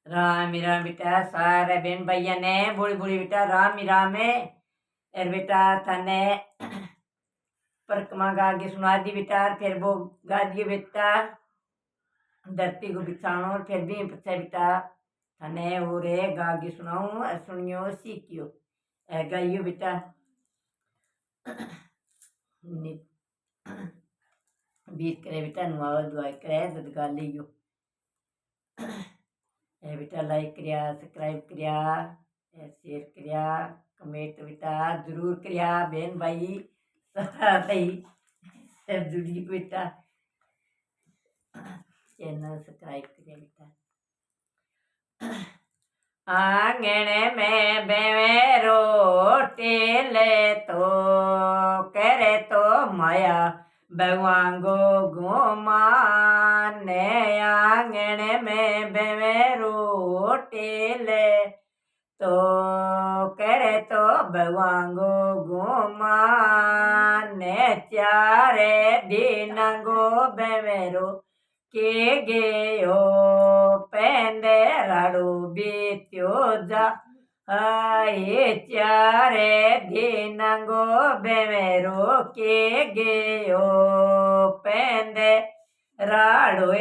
राम राम बेटा सारे बेन भैया ने बोली बोली बेटा राम राम है। और बेटा थाने परिक्रमा गा के सुना दी बेटा। फिर वो गा दियो बेटा धरती को बिछाणो। और फिर भी पूछे बेटा थाने हो रे गा के सुनाऊं और सुनियो सीखियो। गाइयो बेटा बीत करे बेटा नुआवा दुआ करे दद गा लियो। बेटा लाइक करिया सब्सक्राइब करिया शेयर करिया कमेंट बेटा जरूर करिया बहन भाई सही सब जुड़ी बेटा चैनल सब्सक्राइब करिया बेटा। आंगन में बेवेरो टेले तो करे तो माया भगवांगो घुमाने। आंगन में बेवेरो टेले तो करे तो भगवांगो घुमाने। चारे दिन गो बेवेरो के गयो पेंदे राड़ू बीत्यो जा। ये चारे दिन गो बेवेरो के गयो पेंदे राड़ो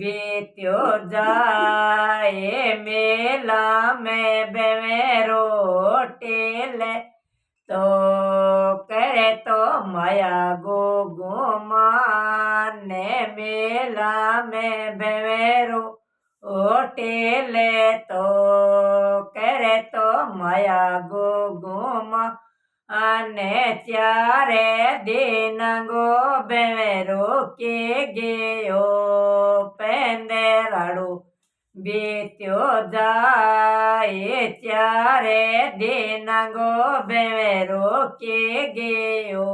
बीत्यो जाए। मेला में बेवेरो टेले तो करे तो माया गो घुमाने। मेला में बेवेरो टेले तो करे तो माया गो घुमाने। चारे दिन गो बेवेरो के गयो पेंदे राड़ो बीत्यो जाए। चारे दिन गो बेवेरो के गयो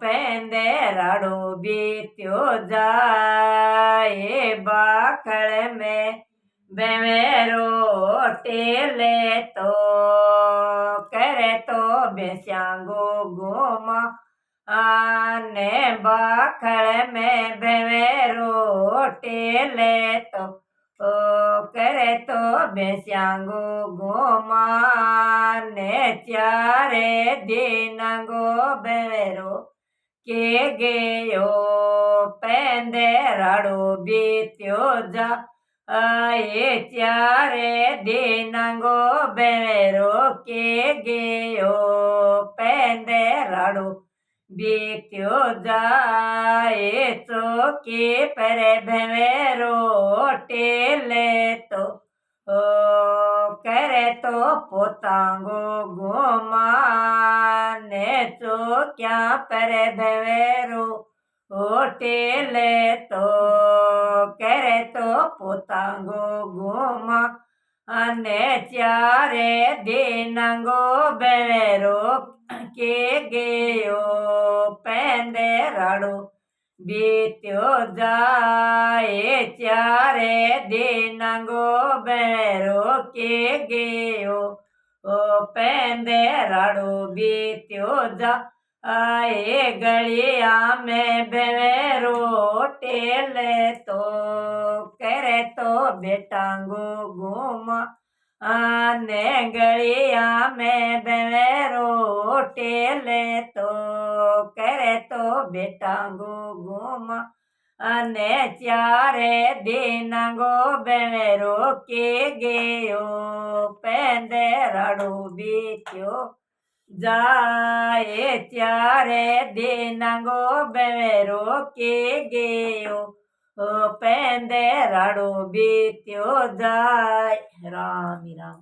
पेंदे राड़ो बीत्यो जाए। बाखड़ में बेवेरो टेले तो करे तो बेस्यांगो घुमा आने। बाखड़ में बेवेरो टेले तो करे तो बेस्यांगो घुमाने। चारे दिन गो बेवेरो के गयो पेंदे राड़ो बीत्यो जा। ये चारे दिन गो बेवेरो के गयो पेंदे राड़ो बीत्यो जाए। चौके पर बेवेरो टेले तो करे तो पोतांगो घुमाने। चौकिया पर बेवेरो टेले तो करे तो पोतांगो घुमाने। चारे दिन गो बेवेरो के गयो पेंदे राड़ो बीत्यो जाए। चारे दिन गो बेवेरो के गयो पेंदे राड़ो बीत्यो जाए। गलिया में बेवेरो टेले तो करे तो बेटांगो घुमा आने। गलिया में बेवेरो टेले तो करे तो बेटांगो घुमा आने। चारे दिन गो बेवेरो के गयो पेंदे राड़ो बीत्यो जाए। चारे दिन गो बेवेरो के गयो पेंदे राड़ो बीत्यो जाए। राम राम।